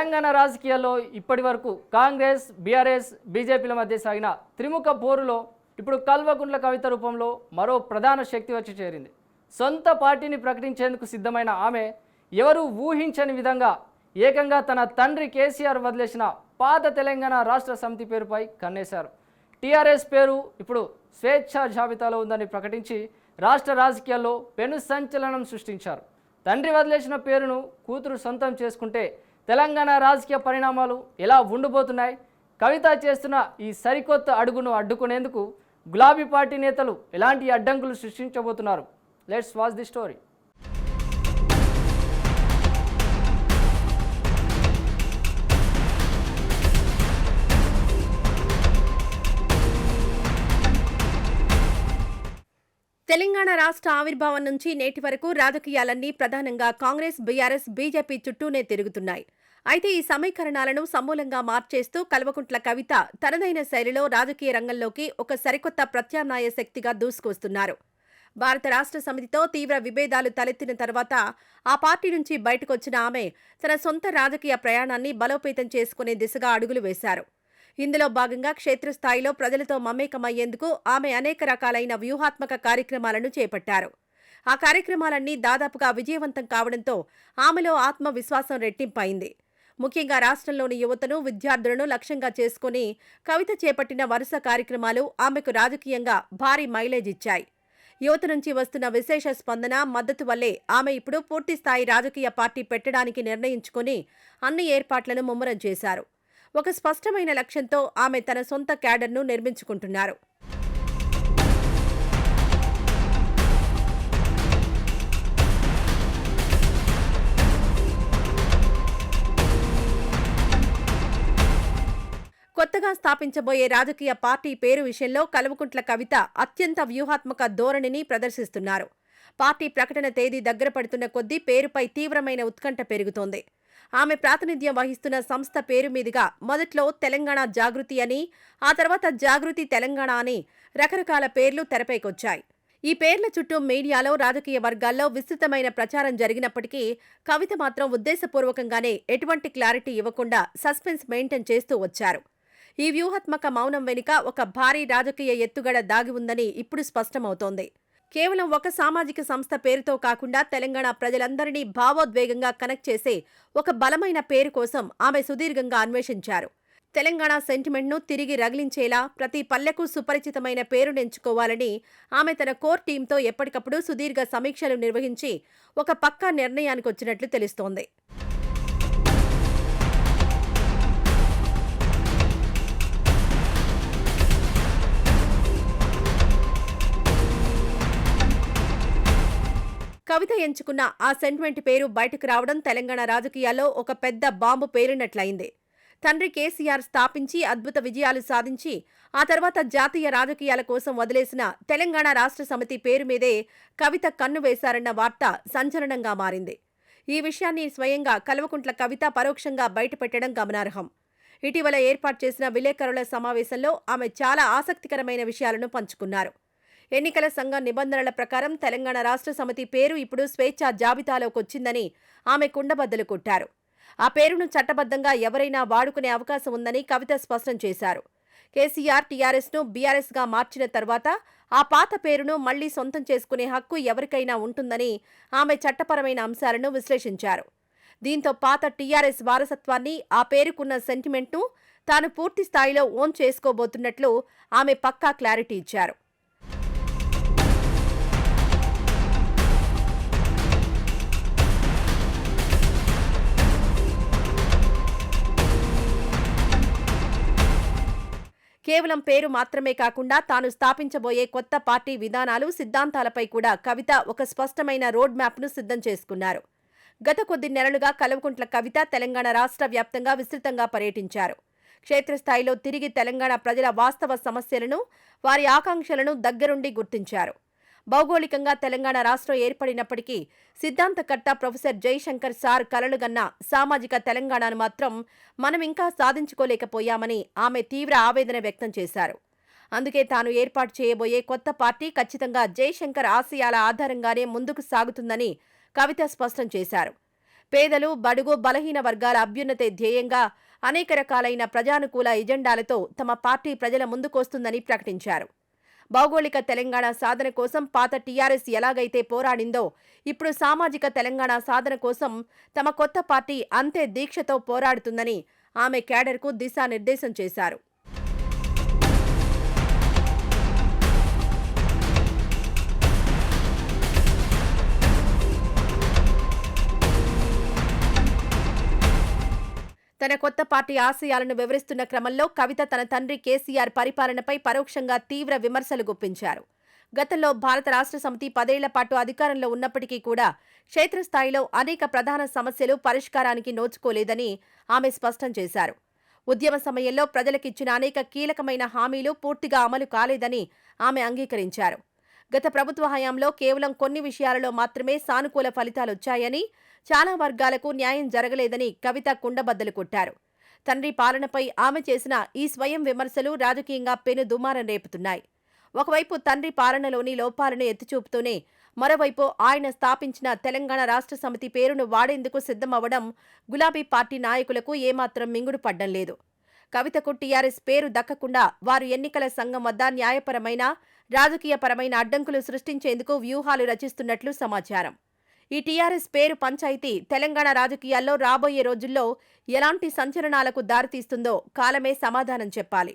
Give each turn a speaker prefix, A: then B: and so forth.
A: తెలంగాణ రాజకీయాల్లో ఇప్పటివరకు కాంగ్రెస్, బీఆర్ఎస్, బీజేపీల మధ్య సాగిన త్రిముఖ పోరులో ఇప్పుడు కల్వకుంట్ల కవిత రూపంలో మరో ప్రధాన శక్తి వచ్చి చేరింది. సొంత పార్టీని ప్రకటించేందుకు సిద్ధమైన ఆమె ఎవరు ఊహించని విధంగా ఏకంగా తన తండ్రి కేసీఆర్ వదిలేసిన పాత తెలంగాణ రాష్ట్ర సమితి పేరుపై కన్నేశారు. టీఆర్ఎస్ పేరు ఇప్పుడు స్వేచ్ఛా జాబితాలో ఉందని ప్రకటించి రాష్ట్ర రాజకీయాల్లో పెను సంచలనం సృష్టించారు. తండ్రి వదిలేసిన పేరును కూతురు సొంతం చేసుకుంటే తెలంగాణ రాజకీయ పరిణామాలు ఎలా ఉండబోతున్నాయి? కవిత చేస్తున్న ఈ సరికొత్త అడుగును అడ్డుకునేందుకు గులాబీ పార్టీ నేతలు ఎలాంటి అడ్డంకులు సృష్టించబోతున్నారు? Let's watch the story.
B: Telangana రాష్ట్ర ఆవిర్భావం నుంచి నేటి వరకు రాజకీయాలన్నీ ప్రధానంగా కాంగ్రెస్, బీఆర్ఎస్, బీజేపీ చుట్టూనే తిరుగుతున్నాయి. అయితే ఈ సమీకరణాలను సమూలంగా మార్చేస్తూ కల్వకుంట్ల కవిత తనదైన శైలిలో రాజకీయ రంగంలోకి ఒక సరికొత్త ప్రత్యామ్నాయ శక్తిగా దూసుకొస్తున్నారు. భారత రాష్ట్ర సమితితో తీవ్ర విభేదాలు తలెత్తిన తర్వాత ఆ పార్టీ నుంచి బయటకొచ్చిన ఆమె తన సొంత రాజకీయ ప్రయాణాన్ని బలోపేతం చేసుకునే దిశగా అడుగులు వేశారు. ఇందులో భాగంగా క్షేత్రస్థాయిలో ప్రజలతో మమేకమయ్యేందుకు ఆమె అనేక రకాలైన వ్యూహాత్మక కార్యక్రమాలను చేపట్టారు. ఆ కార్యక్రమాలన్నీ దాదాపుగా విజయవంతం కావడంతో ఆమెలో ఆత్మవిశ్వాసం రెట్టింపైంది. ముఖ్యంగా రాష్ట్రంలోని యువతను, విద్యార్థులను లక్ష్యంగా చేసుకుని కవిత చేపట్టిన వరుస కార్యక్రమాలు ఆమెకు రాజకీయంగా భారీ మైలేజ్ ఇచ్చాయి. యువత నుంచి వస్తున్న విశేష స్పందన, మద్దతు వల్లే ఆమె ఇప్పుడు పూర్తిస్థాయి రాజకీయ పార్టీ పెట్టడానికి నిర్ణయించుకుని అన్ని ఏర్పాట్లను ముమ్మరం చేశారు. ఒక స్పష్టమైన లక్ష్యంతో ఆమె తన సొంత క్యాడర్ను నిర్మించుకుంటున్నారు. కొత్తగా స్థాపించబోయే రాజకీయ పార్టీ పేరు విషయంలో కల్వకుంట్ల కవిత అత్యంత వ్యూహాత్మక ధోరణిని ప్రదర్శిస్తున్నారు. పార్టీ ప్రకటన తేదీ దగ్గర పడుతున్న కొద్దీ పేరుపై తీవ్రమైన ఉత్కంఠ పెరుగుతోంది. ఆమె ప్రాతినిధ్యం వహిస్తున్న సంస్థ పేరు మీదుగా మొదట్లో తెలంగాణ జాగృతి అని, ఆ తర్వాత జాగృతి తెలంగాణ అని రకరకాల పేర్లు తెరపైకొచ్చాయి. ఈ పేర్ల చుట్టూ మీడియాలో, రాజకీయ వర్గాల్లో విస్తృతమైన ప్రచారం జరిగినప్పటికీ కవిత మాత్రం ఉద్దేశపూర్వకంగానే ఎటువంటి క్లారిటీ ఇవ్వకుండా సస్పెన్స్ మెయింటైన్ చేస్తూ వచ్చారు. ఈ వ్యూహాత్మక మౌనం వెనుక ఒక భారీ రాజకీయ ఎత్తుగడ దాగి ఉందని ఇప్పుడు స్పష్టమవుతోంది. కేవలం ఒక సామాజిక సంస్థ పేరుతో కాకుండా తెలంగాణ ప్రజలందరినీ భావోద్వేగంగా కనెక్ట్ చేసే ఒక బలమైన పేరు కోసం ఆమె సుదీర్ఘంగా అన్వేషించారు. తెలంగాణ సెంటిమెంట్ను తిరిగి రగిలించేలా ప్రతి పల్లెకు సుపరిచితమైన పేరునెంచుకోవాలని ఆమె తన కోర్ టీంతో ఎప్పటికప్పుడు సుదీర్ఘ సమీక్షలు నిర్వహించి ఒక పక్కా నిర్ణయానికొచ్చినట్లు తెలుస్తోంది. కవిత ఎంచుకున్న ఆ సెంటిమెంట్ పేరు బయటకు రావడం తెలంగాణ రాజకీయాల్లో ఒక పెద్ద బాంబు పేలినట్లయింది. తండ్రి కేసీఆర్ స్థాపించి అద్భుత విజయాలు సాధించి ఆ తర్వాత జాతీయ రాజకీయాల కోసం వదిలేసిన తెలంగాణ రాష్ట్ర సమితి పేరు మీదే కవిత కన్ను వేశారన్న వార్త సంచలనంగా మారింది. ఈ విషయాన్ని స్వయంగా కల్వకుంట్ల కవిత పరోక్షంగా బయటపెట్టడం గమనార్హం. ఇటీవల ఏర్పాటు చేసిన విలేకరుల సమావేశంలో ఆమె చాలా ఆసక్తికరమైన విషయాలను పంచుకున్నారు. ఎన్నికల సంఘం నిబంధనల ప్రకారం తెలంగాణ రాష్ట్ర సమితి పేరు ఇప్పుడు స్వేచ్ఛా జాబితాలోకొచ్చిందని ఆమె కుండబద్దలు కొట్టారు. ఆ పేరును చట్టబద్ధంగా ఎవరైనా వాడుకునే అవకాశం ఉందని కవిత స్పష్టం చేశారు. కేసీఆర్ టీఆర్ఎస్ను బీఆర్ఎస్గా మార్చిన తర్వాత ఆ పాత పేరును మళ్లీ సొంతం చేసుకునే హక్కు ఎవరికైనా ఉంటుందని ఆమె చట్టపరమైన అంశాలను విశ్లేషించారు. దీంతో పాత టీఆర్ఎస్ వారసత్వాన్ని, ఆ పేరుకున్న సెంటిమెంట్ను తాను పూర్తి స్థాయిలో ఓన్ చేసుకోబోతున్నట్లు ఆమె పక్కా క్లారిటీ ఇచ్చారు. కేవలం పేరు మాత్రమే కాకుండా తాను స్థాపించబోయే కొత్త పార్టీ విధానాలు, సిద్ధాంతాలపై కూడా కవిత ఒక స్పష్టమైన రోడ్ మ్యాప్ను సిద్ధం చేసుకున్నారు. గత కొద్ది నెలలుగా కల్వకుంట్ల కవిత తెలంగాణ రాష్ట్ర వ్యాప్తంగా విస్తృతంగా పర్యటించారు. క్షేత్రస్థాయిలో తిరిగి తెలంగాణ ప్రజల వాస్తవ సమస్యలను, వారి ఆకాంక్షలను దగ్గరుండి గుర్తించారు. భౌగోళికంగా తెలంగాణ రాష్ట్రం ఏర్పడినప్పటికీ సిద్ధాంతకర్త ప్రొఫెసర్ జయశంకర్ సార్ కలలుగన్న సామాజిక తెలంగాణను మాత్రం మనం ఇంకా సాధించుకోలేకపోయామని ఆమె తీవ్ర ఆవేదన వ్యక్తం చేశారు. అందుకే తాను ఏర్పాటు చేయబోయే కొత్త పార్టీ ఖచ్చితంగా జయశంకర్ ఆశయాల ఆధారంగానే ముందుకు సాగుతుందని కవిత స్పష్టం చేశారు. పేదలు, బడుగు, బలహీన వర్గాల అభ్యున్నతే ధ్యేయంగా అనేక రకాలైన ప్రజానుకూల ఎజెండాలతో తమ పార్టీ ప్రజల ముందుకొస్తుందని ప్రకటించారు. భౌగోళిక తెలంగాణ సాధన కోసం పాత టీఆర్ఎస్ ఎలాగైతే పోరాడిందో ఇప్పుడు సామాజిక తెలంగాణ సాధన కోసం తమ కొత్త పార్టీ అంతే దీక్షతో పోరాడుతుందని ఆమె క్యాడర్కు దిశానిర్దేశం చేశారు. తన కొత్త పార్టీ ఆశయాలను వివరిస్తున్న క్రమంలో కవిత తన తండ్రి కేసీఆర్ పరిపాలనపై పరోక్షంగా తీవ్ర విమర్శలు గుప్పించారు. గతంలో భారత రాష్ట్ర సమితి 10 ఏళ్ల పాటు అధికారంలో ఉన్నప్పటికీ కూడా క్షేత్రస్థాయిలో అనేక ప్రధాన సమస్యలు పరిష్కారానికి నోచుకోలేదని ఆమె స్పష్టం చేశారు. ఉద్యమ సమయంలో ప్రజలకిచ్చిన అనేక కీలకమైన హామీలు పూర్తిగా అమలు కాలేదని ఆమె అంగీకరించారు. గత ప్రభుత్వ హయాంలో కేవలం కొన్ని విషయాలలో మాత్రమే సానుకూల ఫలితాలొచ్చాయని, చాలా వర్గాలకు న్యాయం జరగలేదని కవిత కుండబద్దలు కొట్టారు. తండ్రి పాలనపై ఆమె చేసిన ఈ స్వయం విమర్శలు రాజకీయంగా పెను దుమారం రేపుతున్నాయి. ఒకవైపు తండ్రి పాలనలోని లోపాలను ఎత్తిచూపుతూనే మరోవైపు ఆయన స్థాపించిన తెలంగాణ రాష్ట్ర సమితి పేరును వాడేందుకు సిద్ధమవ్వడం గులాబీ పార్టీ నాయకులకు ఏమాత్రం మింగుడు పడ్డం లేదు. కవితకు టీఆర్ఎస్ పేరు దక్కకుండా వారు ఎన్నికల సంఘం వద్ద న్యాయపరమైన, రాజకీయపరమైన అడ్డంకులు సృష్టించేందుకు వ్యూహాలు రచిస్తున్నట్లు సమాచారం. ఈ టీఆర్ఎస్ పేరు పంచాయితీ తెలంగాణ రాజకీయాల్లో రాబోయే రోజుల్లో ఎలాంటి సంచలనాలకు దారితీస్తుందో కాలమే సమాధానం చెప్పాలి.